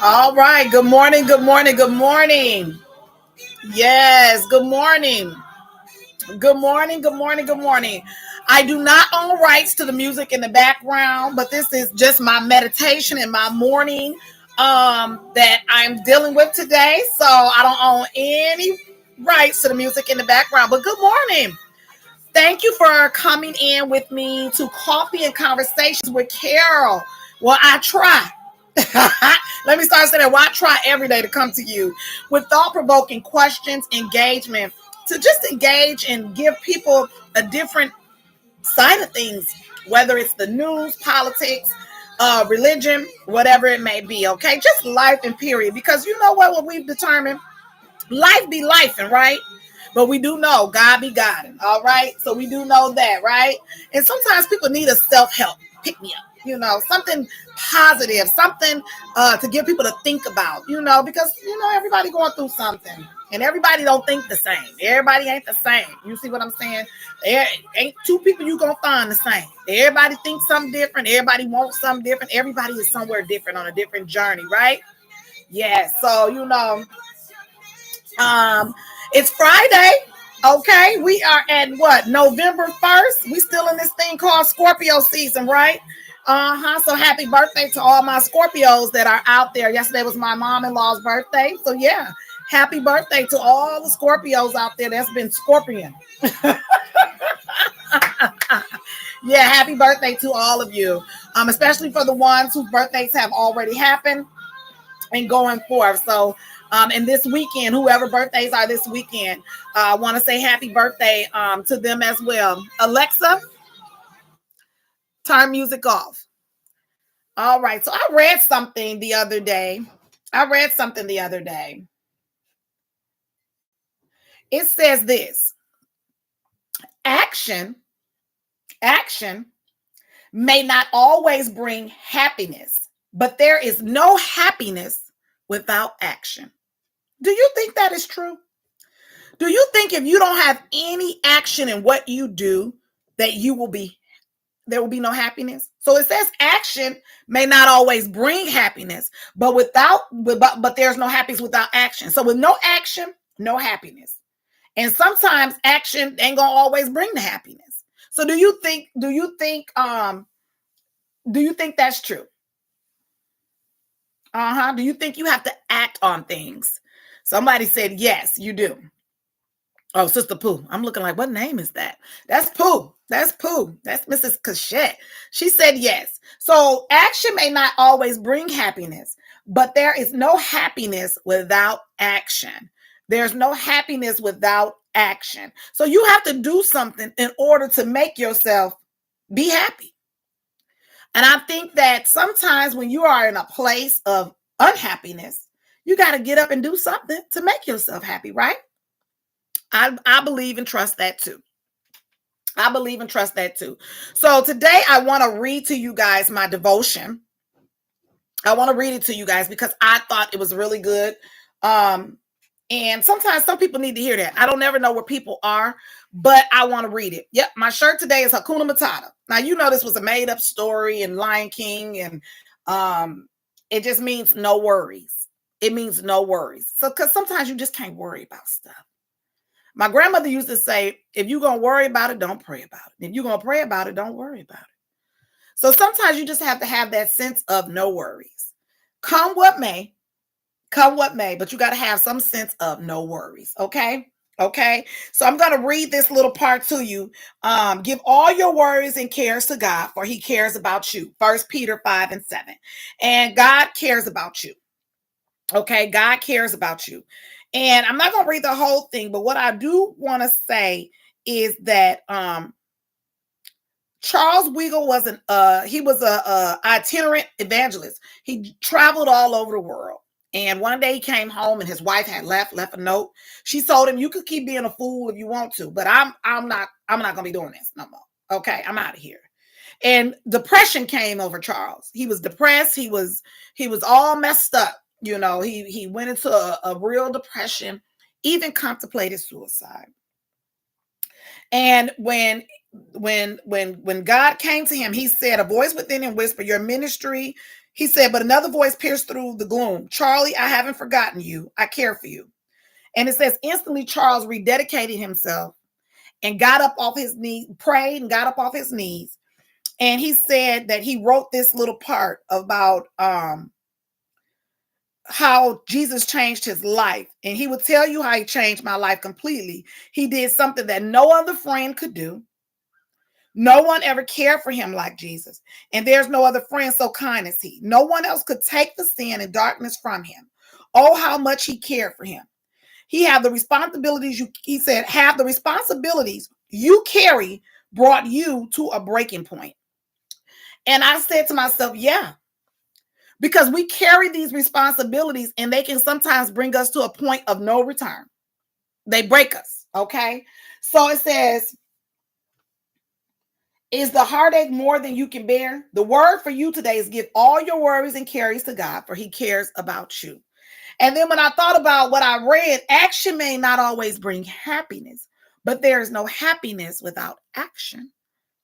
All right. Good morning. Good morning. Good morning. Yes. Good morning. Good morning. Good morning. Good morning. I do not own rights to the music in the background, but this is just my meditation and my morning that I'm dealing with today. So I don't own any rights to the music in the background. But good morning. Thank you for coming in with me to Coffee and Conversations with Carol. Well, I try. Let me start saying that. Well, I try every day to come to you with thought-provoking questions, engagement, to just engage and give people a different side of things, whether it's the news, politics, religion, whatever it may be. Okay, just life and period. Because you know what we've determined, life be life, and right. But we do know God be God. All right. So we do know that, right? And sometimes people need a self-help pick me up, something positive, something to get people to think about, because everybody going through something. And everybody don't think the same. Everybody ain't the same. You see what I'm saying? There ain't two people you gonna find the same. Everybody thinks something different. Everybody wants something different. Everybody is somewhere different on a different journey, right? Yeah. So it's Friday. Okay, we are at what, November 1st. We still in this thing called Scorpio season, right? So happy birthday to all my Scorpios that are out there. Yesterday was my mom-in-law's birthday. So yeah, happy birthday to all the Scorpios out there that's been Scorpion. Yeah, happy birthday to all of you. Especially for the ones whose birthdays have already happened and going forth. So and this weekend, whoever birthdays are this weekend, I want to say happy birthday to them as well. Alexa, turn music off. All right. So I read something the other day. It says this: action, action may not always bring happiness, but there is no happiness without action. Do you think that is true? Do you think if you don't have any action in what you do, that there will be no happiness? So it says action may not always bring happiness, but there's no happiness without action. So with no action, no happiness. And sometimes action ain't gonna always bring the happiness. So do you think that's true? Do you think you have to act on things? Somebody said yes, you do. Oh, Sister Pooh. I'm looking like, what name is that? That's Pooh. That's Pooh. That's Mrs. Cachette. She said yes. So action may not always bring happiness, but there is no happiness without action. There's no happiness without action. So you have to do something in order to make yourself be happy. And I think that sometimes when you are in a place of unhappiness, you got to get up and do something to make yourself happy, right? I believe and trust that too. So today I want to read to you guys my devotion. I want to read it to you guys because I thought it was really good. And sometimes some people need to hear that. I don't ever know where people are, but I want to read it. Yep, my shirt today is Hakuna Matata. Now, this was a made up story in Lion King, and it just means no worries. It means no worries. So because sometimes you just can't worry about stuff. My grandmother used to say, if you're going to worry about it, don't pray about it. If you're going to pray about it, don't worry about it. So sometimes you just have to have that sense of no worries. Come what may, but you got to have some sense of no worries. Okay. So I'm going to read this little part to you. Give all your worries and cares to God, for he cares about you. 1 Peter 5:7. And God cares about you. Okay. God cares about you. And I'm not going to read the whole thing, but what I do want to say is that Charles Weigel was an itinerant evangelist. He traveled all over the world. And one day he came home and his wife had left a note. She told him, you could keep being a fool if you want to, but I'm not going to be doing this no more. Okay, I'm out of here. And depression came over Charles. He was depressed. He was all messed up. He went into a real depression, even contemplated suicide. And when when God came to him, he said, a voice within him whispered, your ministry. He said, but another voice pierced through the gloom. Charlie, I haven't forgotten you. I care for you. And it says, instantly Charles rededicated himself and got up off his knees, prayed and got up off his knees. And he said that he wrote this little part about how Jesus changed his life. And he would tell you how he changed my life completely. He did something that no other friend could do. No one ever cared for him like Jesus. And there's no other friend so kind as he. No one else could take the sin and darkness from him. Oh, how much he cared for him. He had the responsibilities he said, have the responsibilities you carry brought you to a breaking point. And I said to myself, yeah, because we carry these responsibilities and they can sometimes bring us to a point of no return. They break us. Okay. So it says, is the heartache more than you can bear? The word for you today is give all your worries and cares to God, for he cares about you. And then when I thought about what I read, action may not always bring happiness, but there is no happiness without action,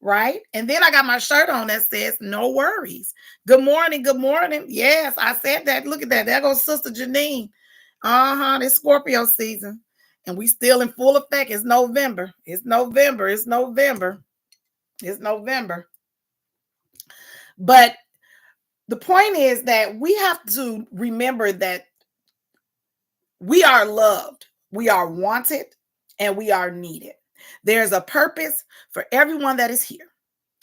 right? And then I got my shirt on that says, no worries. Good morning, good morning. Yes, I said that. Look at that. There goes Sister Janine. It's Scorpio season. And we still in full effect. It's November. It's November. It's November. It's November. But the point is that we have to remember that we are loved, we are wanted, and we are needed. There's a purpose for everyone that is here.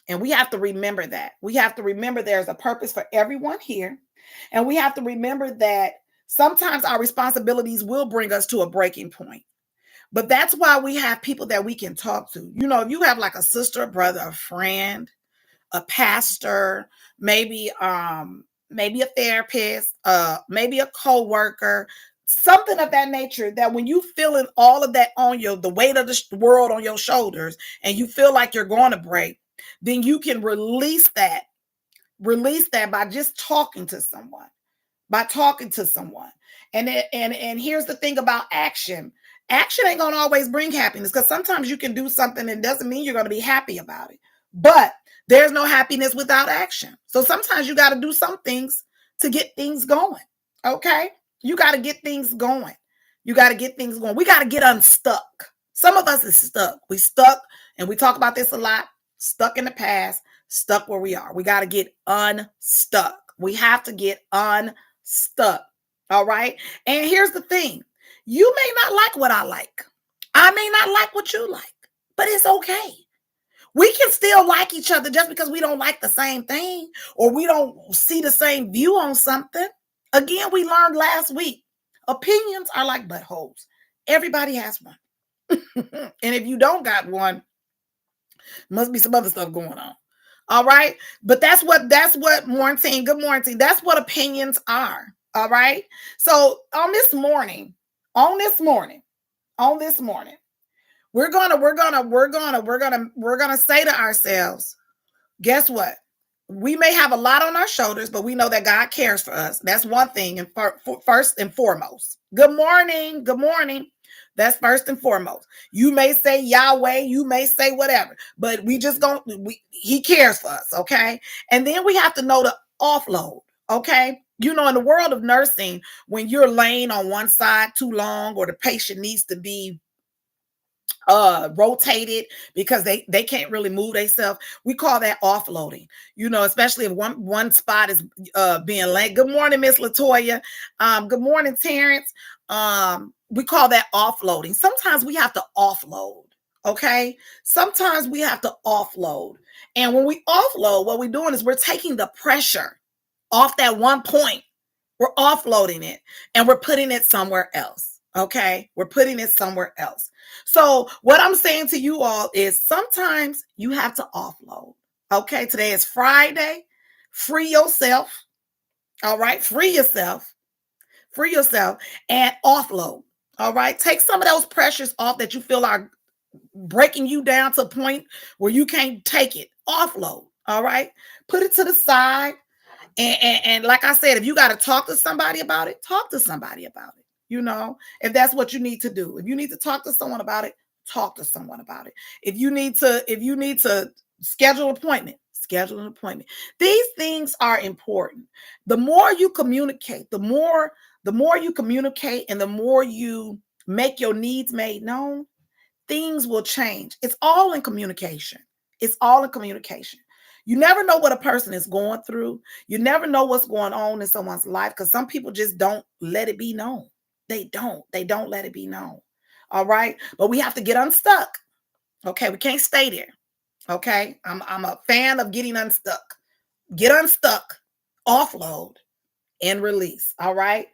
And we have to remember that. We have to remember there's a purpose for everyone here. And we have to remember that sometimes our responsibilities will bring us to a breaking point. But that's why we have people that we can talk to. You know, if you have like a sister, a brother, a friend, a pastor, maybe maybe a therapist, maybe a co-worker, something of that nature, that when you feeling all of that on you, the weight of the world on your shoulders, and you feel like you're going to break, then you can release that by just talking to someone, and here's the thing about action. Action ain't going to always bring happiness, because sometimes you can do something and doesn't mean you're going to be happy about it. But there's no happiness without action. So sometimes you got to do some things to get things going. Okay? You got to get things going. We got to get unstuck. Some of us is stuck. We stuck, and we talk about this a lot. Stuck in the past, stuck where we are. We got to get unstuck. We have to get unstuck. All right? And here's the thing. You may not like what I like. I may not like what you like, but it's okay. We can still like each other just because we don't like the same thing, or we don't see the same view on something. Again, we learned last week, opinions are like buttholes. Everybody has one. And if you don't got one, must be some other stuff going on. All right. But that's what Morning, good morning. That's what opinions are. All right. So on this morning, we're gonna say to ourselves, guess what? We may have a lot on our shoulders, but we know that God cares for us. That's one thing, and first and foremost. Good morning. That's first and foremost. You may say Yahweh, you may say whatever, but he cares for us, okay? And then we have to know to offload, okay? You know, in the world of nursing, when you're laying on one side too long, or the patient needs to be rotated because they can't really move themselves, we call that offloading. You know, especially if one spot is being laid. Good morning, Miss Latoya. Good morning, Terrence. We call that offloading. Sometimes we have to offload. Okay, sometimes we have to offload. And when we offload, what we're doing is we're taking the pressure off that one point. We're offloading it, and we're putting it somewhere else. Okay, we're putting it somewhere else. So what I'm saying to you all is sometimes you have to offload. Okay, today is Friday. Free yourself. All right, free yourself and offload. All right, take some of those pressures off that you feel are breaking you down to a point where you can't take it. Offload. All right, put it to the side. And like I said, if you got to talk to somebody about it, talk to somebody about it. You know, if that's what you need to do. If you need to talk to someone about it, talk to someone about it. If you need to schedule an appointment, schedule an appointment. These things are important. The more you communicate, the more you communicate and the more you make your needs made known, things will change. It's all in communication. It's all in communication. You never know what a person is going through. You never know what's going on in someone's life because some people just don't let it be known. They don't. They don't let it be known. All right. But we have to get unstuck. Okay. We can't stay there. Okay. I'm a fan of getting unstuck. Get unstuck, offload, and release. All right.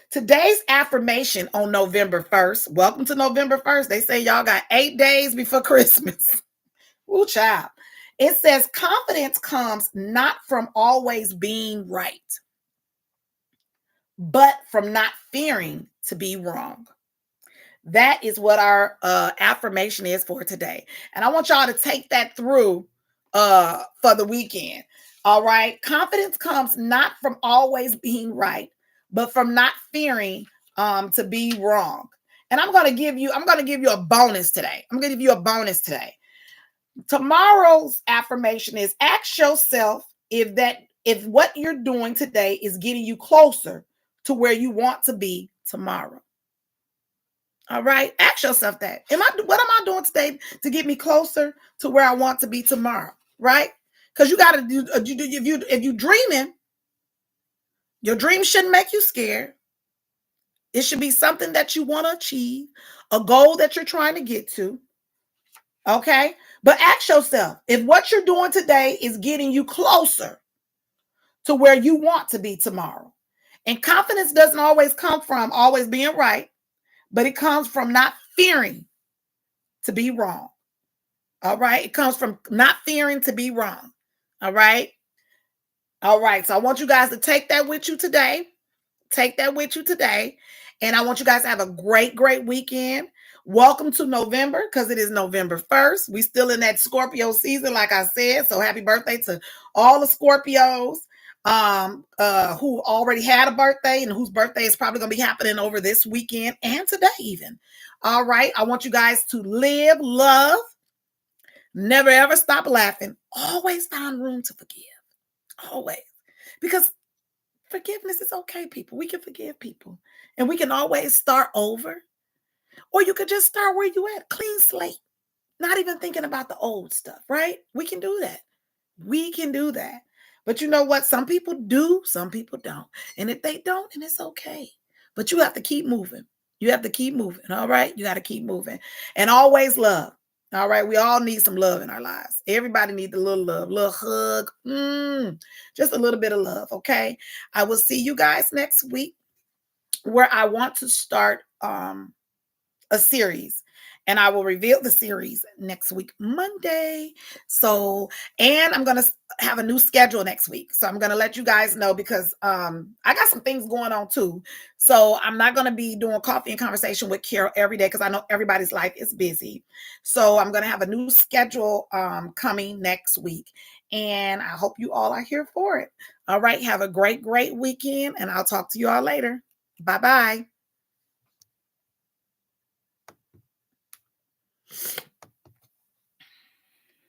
Today's affirmation on November 1st. Welcome to November 1st. They say y'all got 8 days before Christmas. Ooh, child. It says confidence comes not from always being right, but from not fearing to be wrong. That is what our affirmation is for today. And I want y'all to take that through for the weekend. All right. Confidence comes not from always being right, but from not fearing to be wrong. And I'm going to give you a bonus today. I'm going to give you a bonus today. Tomorrow's affirmation is ask yourself if what you're doing today is getting you closer to where you want to be tomorrow. All right. Ask yourself that. What am I doing today to get me closer to where I want to be tomorrow? Right? Because you got to do, if you dreaming, your dream shouldn't make you scared. It should be something that you want to achieve, a goal that you're trying to get to. Okay. But ask yourself if what you're doing today is getting you closer to where you want to be tomorrow. And confidence doesn't always come from always being right, but it comes from not fearing to be wrong. All right. It comes from not fearing to be wrong. All right. All right. So I want you guys to take that with you today. Take that with you today. And I want you guys to have a great, great weekend. Welcome to November because it is November 1st. We still in that Scorpio season, like I said. So happy birthday to all the Scorpios who already had a birthday and whose birthday is probably going to be happening over this weekend and today even. All right. I want you guys to live, love, never ever stop laughing, always find room to forgive. Always. Because forgiveness is okay, people. We can forgive people. And we can always start over. Or you could just start where you at, clean slate. Not even thinking about the old stuff, right? We can do that. We can do that. But you know what? Some people do, some people don't. And if they don't, then it's okay. But you have to keep moving. You have to keep moving, all right? You got to keep moving. And always love. All right, we all need some love in our lives. Everybody needs a little love, little hug, just a little bit of love, okay? I will see you guys next week where I want to start a series. And I will reveal the series next week, Monday. So, and I'm going to have a new schedule next week. So I'm going to let you guys know because I got some things going on too. So I'm not going to be doing coffee and conversation with Carol every day because I know everybody's life is busy. So I'm going to have a new schedule coming next week. And I hope you all are here for it. All right. Have a great, great weekend. And I'll talk to you all later. Bye-bye.